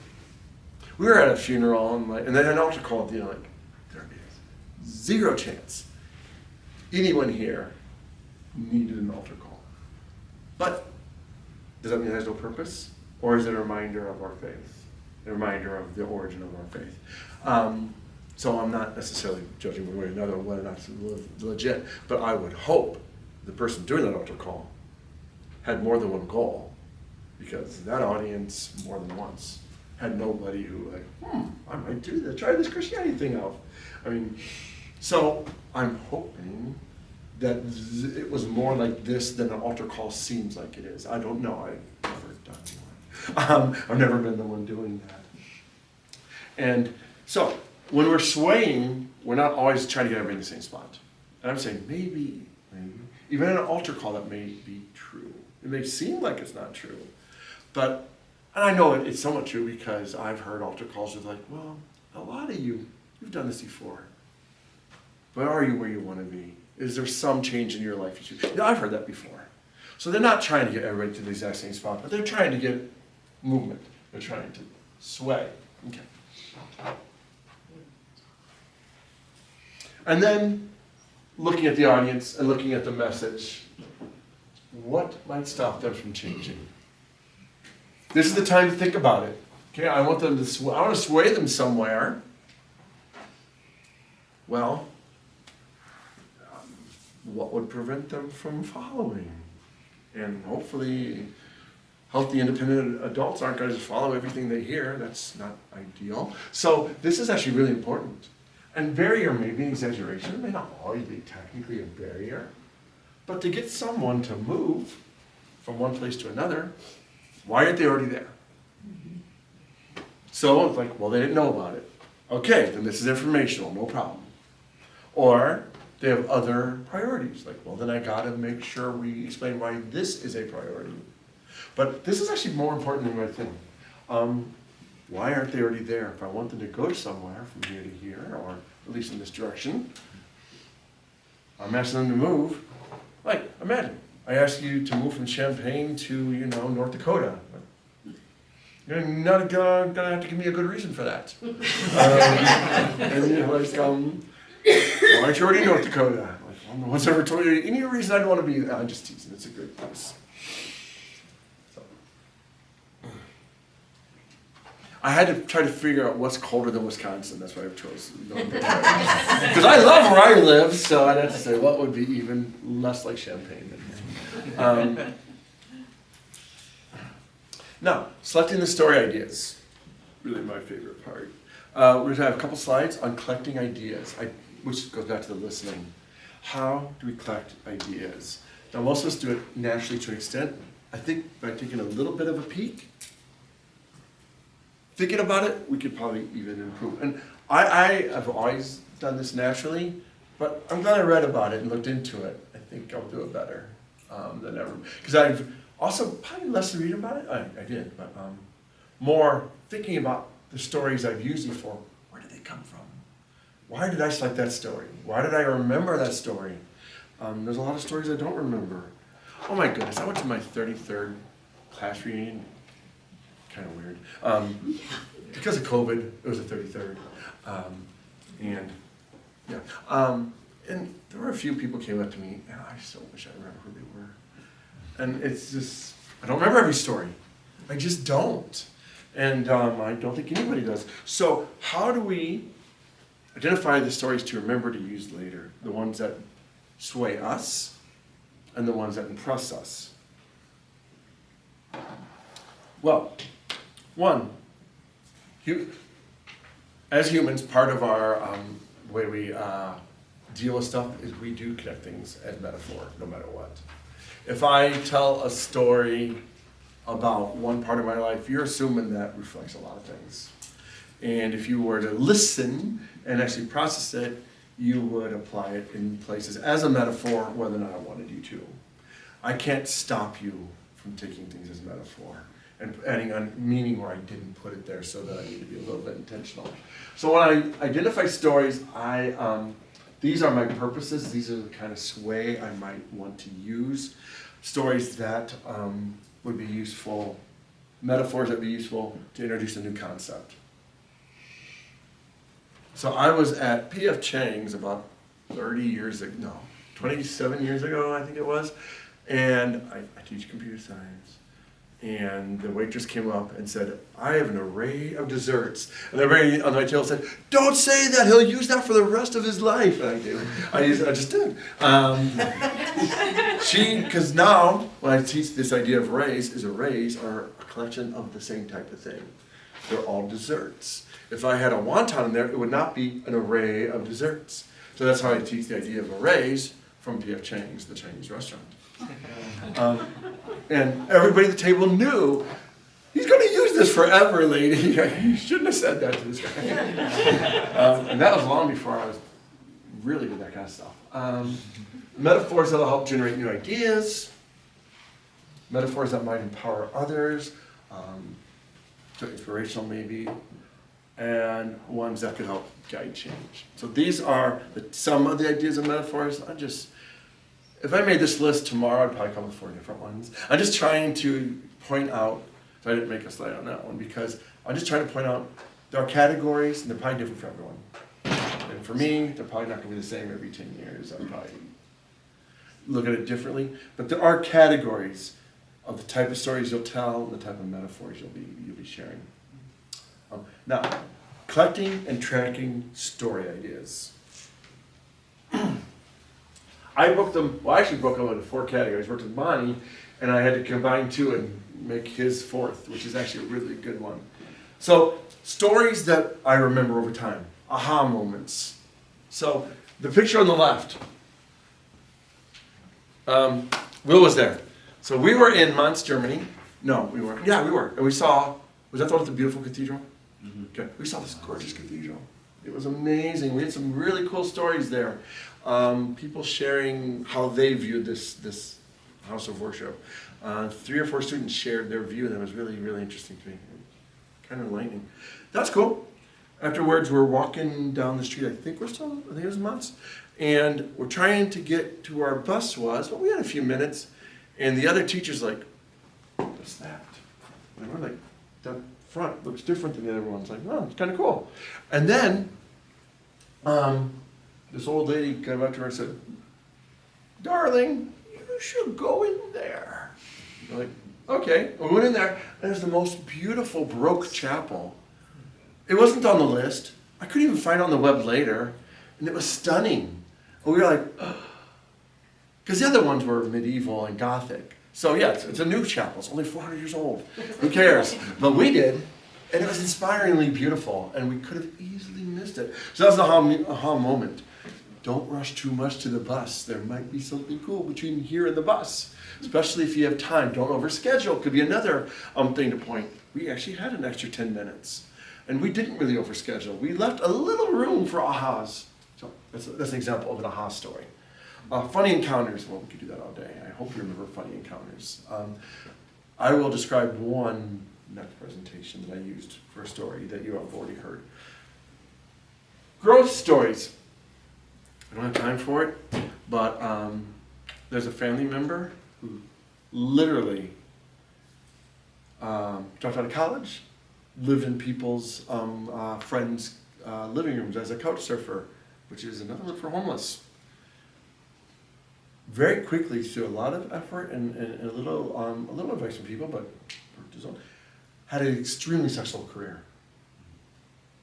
we were at a funeral and then an altar call at the end, like, there it is. Zero chance anyone here needed an altar call. But does that mean it has no purpose? Or is it a reminder of our faith? A reminder of the origin of our faith? So I'm not necessarily judging one way or another whether or not it's legit, but I would hope the person doing that altar call had more than one goal, because that audience more than once had nobody who like, I might do this, try this Christianity thing out. I mean, so I'm hoping that it was more like this than an altar call seems like it is. I don't know, I've never done one. I've never been the one doing that. And so, when we're swaying, we're not always trying to get everybody in the same spot. And I'm saying maybe, even in an altar call that may be true. It may seem like it's not true. But, and I know it's somewhat true because I've heard altar calls with like, well, a lot of you've done this before. But are you where you want to be? Is there some change in your life? Yeah, I've heard that before. So they're not trying to get everybody to the exact same spot, but they're trying to get movement. They're trying to sway. Okay. And then looking at the audience and looking at the message, what might stop them from changing? This is the time to think about it. Okay, I want to sway them somewhere. Well, what would prevent them from following? And hopefully, healthy, independent adults aren't going to just follow everything they hear. That's not ideal. So this is actually really important. And barrier may be an exaggeration. It may not always be technically a barrier. But to get someone to move from one place to another, why aren't they already there? So it's like, well, they didn't know about it. Okay, then this is informational, no problem. Or they have other priorities. Like, well, then I got to make sure we explain why this is a priority. But this is actually more important than I think. Why aren't they already there? If I want them to go somewhere from here to here, or at least in this direction, I'm asking them to move. Like, imagine, I ask you to move from Champaign to, North Dakota. You're not gonna have to give me a good reason for that. And why aren't you already in North Dakota? Like, I don't know what's ever told you any reason I'd want to be. I'm just teasing. It's a good place. I had to try to figure out what's colder than Wisconsin. That's why I've chosen North Dakota. Because I love where I live, so I'd have to say what would be even less like Champaign. Now, selecting the story ideas. Really my favorite part. We're going to have a couple slides on collecting ideas, which goes back to the listening. How do we collect ideas? Now, most of us do it naturally to an extent. I think by taking a little bit of a peek, thinking about it, we could probably even improve. And I have always done this naturally, but I'm glad I read about it and looked into it. I think I'll do it better than ever. Because I've also probably less to read about it. I did, but more thinking about the stories I've used before. Where did they come from? Why did I select that story? Why did I remember that story? There's a lot of stories I don't remember. Oh my goodness, I went to my 33rd class reunion. Kind of weird. Because of COVID, it was the 33rd. And yeah, and there were a few people came up to me, and I so wish I remember who they were. And it's just, I don't remember every story. I just don't. And I don't think anybody does. So how do we identify the stories to remember to use later? The ones that sway us and the ones that impress us. Well, one, as humans, part of our way we deal with stuff is we do connect things as metaphor, no matter what. If I tell a story about one part of my life, you're assuming that reflects a lot of things. And if you were to listen and actually process it, you would apply it in places as a metaphor, whether or not I wanted you to. I can't stop you from taking things as metaphor and adding on meaning where I didn't put it there, so that I need to be a little bit intentional. So when I identify stories, these are my purposes. These are the kind of sway I might want to use. Stories that would be useful, metaphors that would be useful to introduce a new concept. So I was at P.F. Chang's about 30 years ago, no, 27 years ago, I think it was, and I teach computer science. And the waitress came up and said, I have an array of desserts. And everybody on my table said, don't say that, he'll use that for the rest of his life. And I just did. Because now, when I teach this idea of arrays are a collection of the same type of thing. They're all desserts. If I had a wonton in there, it would not be an array of desserts. So that's how I teach the idea of arrays from P.F. Chang's, the Chinese restaurant. And everybody at the table knew, he's going to use this forever, lady. You shouldn't have said that to this guy. And that was long before I was really good at that kind of stuff. Metaphors that will help generate new ideas. Metaphors that might empower others. So inspirational maybe. And ones that could help guide change. So these are some of the ideas of metaphors. If I made this list tomorrow, I'd probably come with 4 different ones. I'm just trying to point out, so I didn't make a slide on that one, because I'm just trying to point out there are categories, and they're probably different for everyone. And for me, they're probably not going to be the same every 10 years. I'll probably look at it differently. But there are categories of the type of stories you'll tell and the type of metaphors you'll be sharing. Now, collecting and tracking story ideas. I broke them into 4 categories. I worked with Monty, and I had to combine 2 and make his 4th, which is actually a really good one. So, stories that I remember over time, aha moments. So, the picture on the left, Will was there. So we were in Mainz, Germany. No, we weren't. Yeah, we were. And we saw, was that the one with the beautiful cathedral? Mm-hmm. Okay. We saw this gorgeous cathedral. It was amazing. We had some really cool stories there. People sharing how they viewed this house of worship. 3 or 4 students shared their view, and it was really, really interesting to me. Kind of enlightening. That's cool. Afterwards, we're walking down the street. I think it was Mainz. And we're trying to get to where our bus was, but we had a few minutes. And the other teacher's like, what's that? And we're like, that front looks different than the other ones. Like, oh, it's kind of cool. And then this old lady came up to her and said, darling, you should go in there. We're like, okay. And we went in there, and there's the most beautiful Baroque chapel. It wasn't on the list. I couldn't even find it on the web later. And it was stunning. And we were like, because the other ones were medieval and Gothic. So yeah, it's a new chapel. It's only 400 years old. Who cares? But we did. And it was inspiringly beautiful. And we could have easily missed it. So that was the aha moment. Don't rush too much to the bus. There might be something cool between here and the bus. Especially if you have time. Don't overschedule. Could be another thing to point. We actually had an extra 10 minutes. And we didn't really overschedule. We left a little room for ahas. So that's an example of an aha story. Funny encounters. Well, we could do that all day. I hope you remember funny encounters. I will describe one next presentation that I used for a story that you have already heard. Growth stories. I don't have time for it, but there's a family member who literally dropped out of college, lived in people's friends' living rooms as a couch surfer, which is another word for homeless. Very quickly, through a lot of effort and a little advice from people, but worked his own, had an extremely successful career.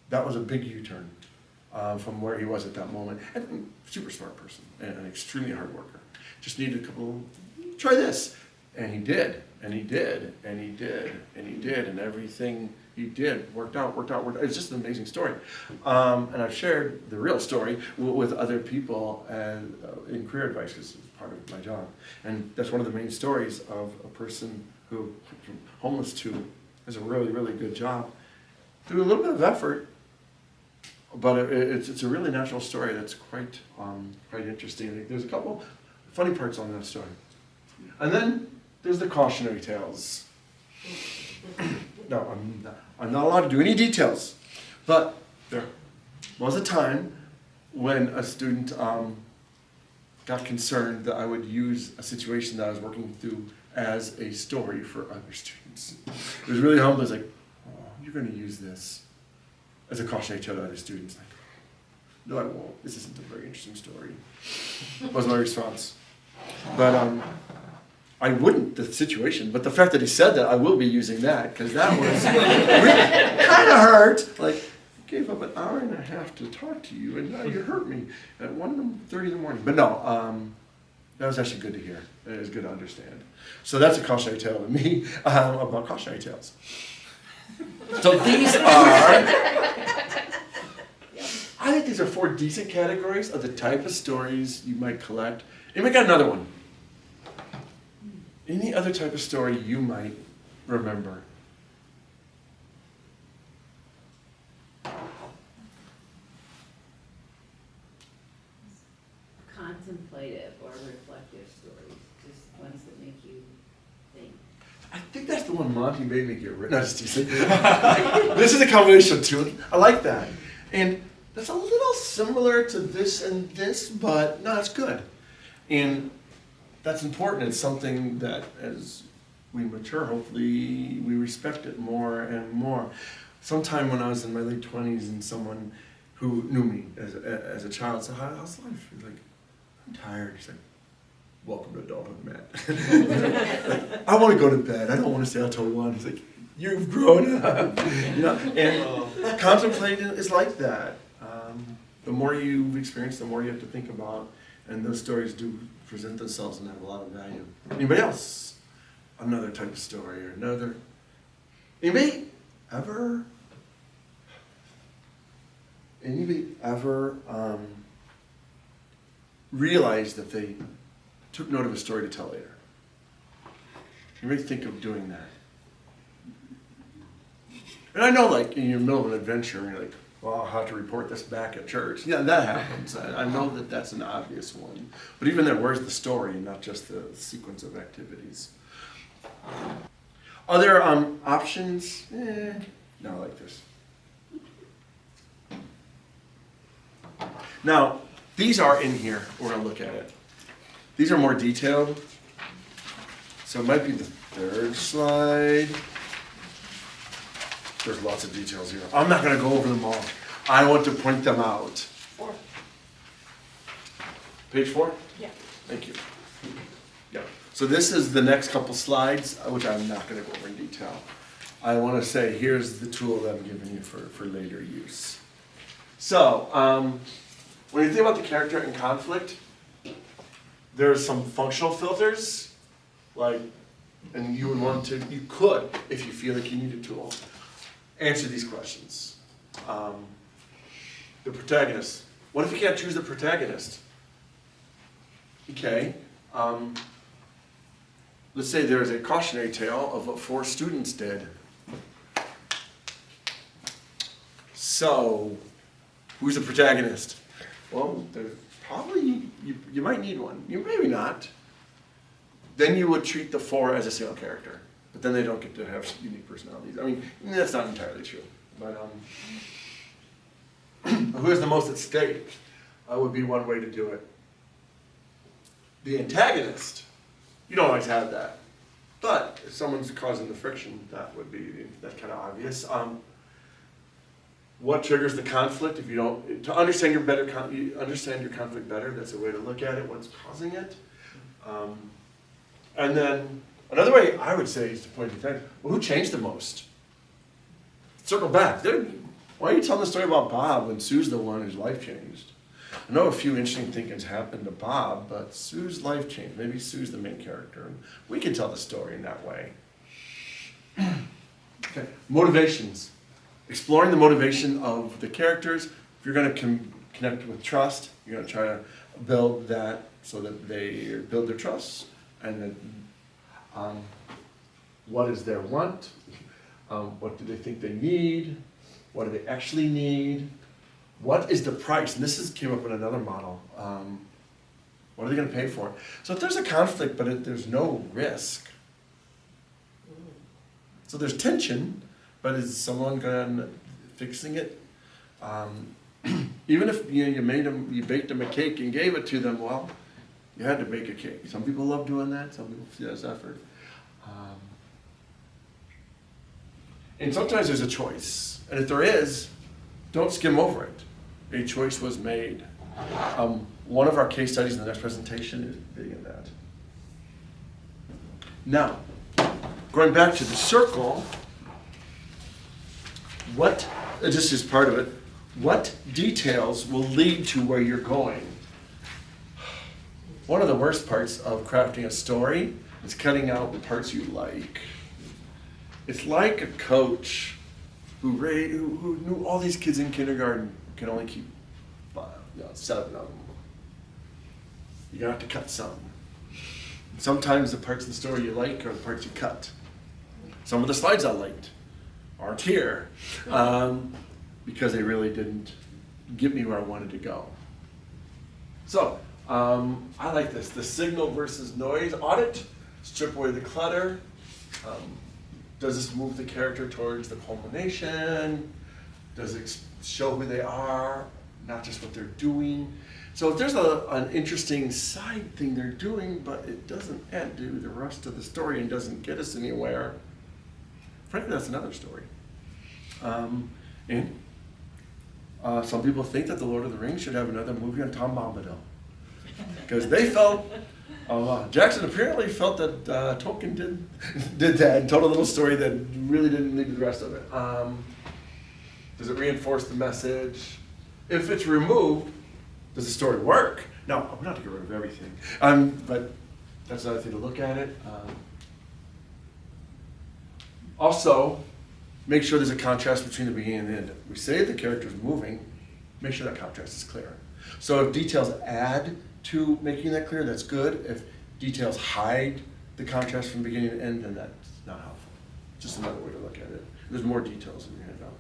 That was a big U-turn from where he was at that moment. And super smart person and an extremely hard worker. Just needed a couple, try this. And he did, and he did, and he did, and he did, and everything he did worked out. It's just an amazing story. And I've shared the real story with other people in career advice, because it's part of my job. And that's one of the main stories of a person who, from homeless to, has a really, really good job. Through a little bit of effort, but it's a really natural story that's quite interesting. There's a couple funny parts on that story. And then there's the cautionary tales. No, I'm not allowed to do any details, but there was a time when a student got concerned that I would use a situation that I was working through as a story for other students. It was really humble. It's like, oh, you're going to use this as a cautionary tale to other students. Like, no, I won't. This isn't a very interesting story. Was my response. But I wouldn't, the situation, but the fact that he said that, I will be using that, because that was really kind of hurt. Like, I gave up an hour and a half to talk to you, and now you hurt me at 1:30 in the morning. But no, that was actually good to hear. It was good to understand. So that's a cautionary tale to me about cautionary tales. So these are, I think these are 4 decent categories of the type of stories you might collect. And we got another one. Any other type of story you might remember? Contemplative or reflective stories, just ones that make you think. I think that's the one Monty made me get rid of. No, just teasing. This is a combination of two. I like that. And that's a little similar to this and this, but no, it's good. And that's important. It's something that as we mature, hopefully we respect it more and more. Sometime when I was in my late 20s and someone who knew me as a child said, how's life? He's like, I'm tired. He's like, welcome to adulthood, Matt. Like, I want to go to bed. I don't want to stay out till 1. He's like, you've grown up. You know, and contemplating is like that. The more you've experienced, the more you have to think about, and those stories do present themselves and have a lot of value. Anybody else? Another type of story or another? Anybody ever realize that they took note of a story to tell later? Anybody think of doing that? And I know, like, in the middle of an adventure, you're like, well, I'll have to report this back at church. Yeah, that happens. I know that that's an obvious one. But even there, where's the story, not just the sequence of activities? Other options? Not like this. Now, these are in here. We're going to look at it. These are more detailed. So it might be the 3rd slide. There's lots of details here. I'm not going to go over them all. I want to point them out. 4. Page 4? Yeah. Thank you. Yeah. So this is the next couple slides, which I'm not going to go over in detail. I want to say, here's the tool that I'm giving you for later use. So, when you think about the character and conflict, there's some functional filters, like, and you could, if you feel like you need a tool, answer these questions. The protagonist. What if you can't choose the protagonist? Okay. Let's say there's a cautionary tale of what 4 students did. So, who's the protagonist? Well, there's probably, you might need one. You maybe not. Then you would treat the 4 as a single character. But then they don't get to have unique personalities. I mean, that's not entirely true. But who is the most at stake would be one way to do it. The antagonist, you don't always have that. But if someone's causing the friction, that's kind of obvious. what triggers the conflict. If you don't, to understand you understand your conflict better, that's a way to look at it, what's causing it. And then another way I would say is to point to things, well, who changed the most? Circle back. Why are you telling the story about Bob when Sue's the one whose life changed? I know a few interesting things happened to Bob, but Sue's life changed. Maybe Sue's the main character. And we can tell the story in that way. Okay. Motivations. Exploring the motivation of the characters. If you're going to connect with trust, you're going to try to build that so that they build their trust. And then what is their want? What do they think they need? What do they actually need? What is the price? And this came up in another model. What are they going to pay for it? So if there's a conflict, but there's no risk, so there's tension, but is someone fixing it? Even if you baked them a cake and gave it to them, well, you had to bake a cake. Some people love doing that. Some people see that as effort. And sometimes there's a choice. And if there is, don't skim over it. A choice was made. One of our case studies in the next presentation is big in that. Now, going back to the circle, this is part of it, what details will lead to where you're going? One of the worst parts of crafting a story is cutting out the parts you like. It's like a coach who knew all these kids in kindergarten can only keep 7 of them. You have to cut some. Sometimes the parts of the story you like are the parts you cut. Some of the slides I liked aren't here because they really didn't get me where I wanted to go. So, I like this. The signal versus noise audit. Strip away the clutter. Does this move the character towards the culmination? Does it show who they are, not just what they're doing? So if there's an interesting side thing they're doing, but it doesn't add to the rest of the story and doesn't get us anywhere, frankly, that's another story. Some people think that The Lord of the Rings should have another movie on Tom Bombadil. Because they felt, Jackson apparently felt that Tolkien did that and told a little story that really didn't lead to the rest of it. Does it reinforce the message? If it's removed, does the story work? No, we're not to get rid of everything. But that's another thing to look at it. Also, make sure there's a contrast between the beginning and the end. We say the character's moving, make sure that contrast is clear. So if details add to making that clear, that's good. If details hide the contrast from beginning to end, then that's not helpful. Just another way to look at it. There's more details in your handout.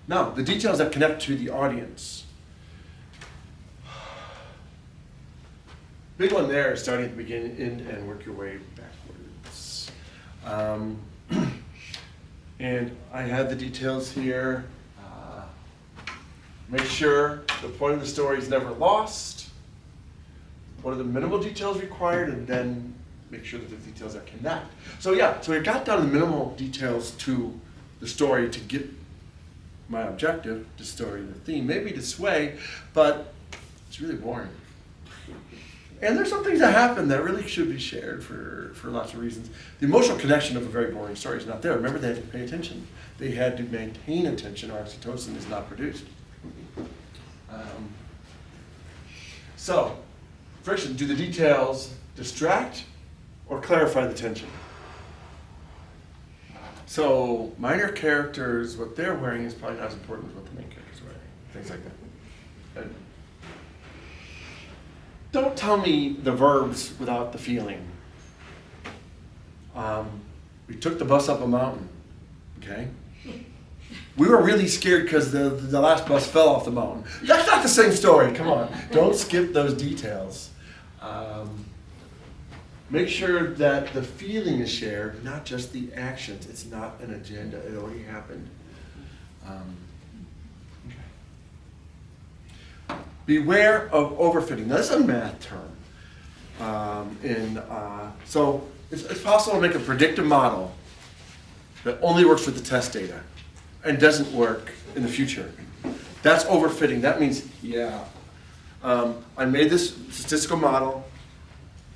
Now, the details that connect to the audience. Big one there is starting at the beginning, end, and work your way backwards. And I had the details here. Make sure the point of the story is never lost. What are the minimal details required? And then make sure that the details are connect. So we got down to the minimal details to the story to get my objective, the story, the theme, maybe to sway, but it's really boring. And there's some things that happen that really should be shared for lots of reasons. The emotional connection of a very boring story is not there. Remember, they had to pay attention. They had to maintain attention, or oxytocin is not produced. So, friction, do the details distract or clarify the tension? So, minor characters, what they're wearing is probably not as important as what the main character's wearing. Things like that. And don't tell me the verbs without the feeling. We took the bus up a mountain, okay? We were really scared because the last bus fell off the mountain. That's not the same story, come on. Don't skip those details. Make sure that the feeling is shared, not just the actions. It's not an agenda, it already happened. Okay. Beware of overfitting. Now, this is a math term. So it's possible to make a predictive model that only works with the test data. and doesn't work in the future. That's overfitting. That means, I made this statistical model.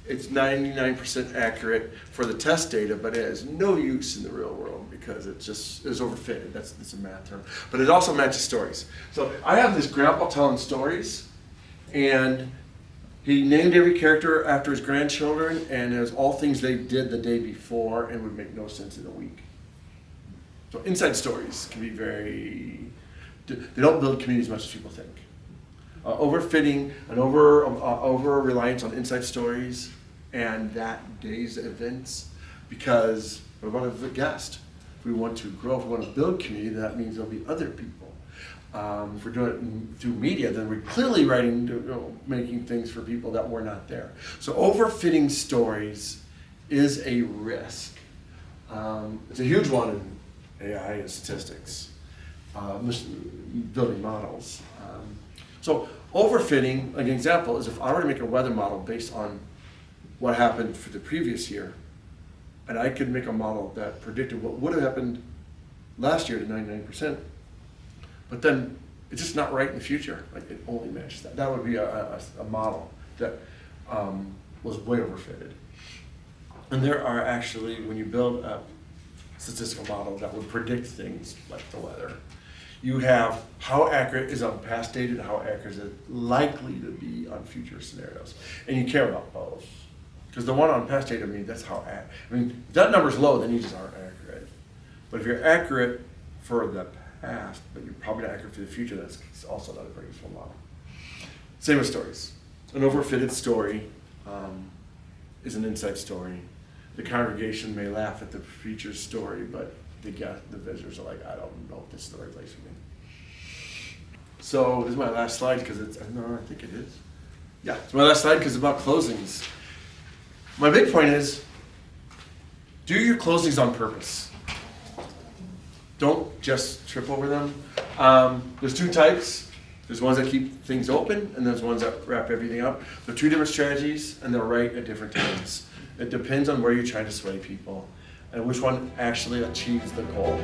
It's 99% accurate for the test data, but it has no use in the real world because it is overfitted. That's a math term. But it also matches stories. So I have this grandpa telling stories, and he named every character after his grandchildren, and it was all things they did the day before and would make no sense in a week. So inside stories can be they don't build community as much as people think. Overfitting and over reliance on inside stories and that day's events, because we want to have a guest. If we want to grow, if we want to build community, that means there'll be other people. If we're doing it through media, then we're clearly making things for people that were not there. So overfitting stories is a risk. It's a huge one in AI and statistics, building models. So overfitting, an example, is if I were to make a weather model based on what happened for the previous year, and I could make a model that predicted what would have happened last year to 99%, but then it's just not right in the future. Like it only matches that. That would be a model that was way overfitted. And there are actually, when you build a statistical model that would predict things like the weather, you have how accurate is on past data and how accurate is it likely to be on future scenarios. And you care about both. Because the one on past data, that's how if that number's low, then you just aren't accurate. But if you're accurate for the past, but you're probably not accurate for the future, that's also not a very useful model. Same with stories. An overfitted story is an inside story. The congregation may laugh at the preacher's story, but the visitors are like, I don't know if this is the right place for me. So this is my last slide because I think it is. Yeah, it's my last slide because it's about closings. My big point is, do your closings on purpose. Don't just trip over them. There's two types. There's ones that keep things open, and there's ones that wrap everything up. They're two different strategies, and they're right at different times. It depends on where you're trying to sway people and which one actually achieves the goal.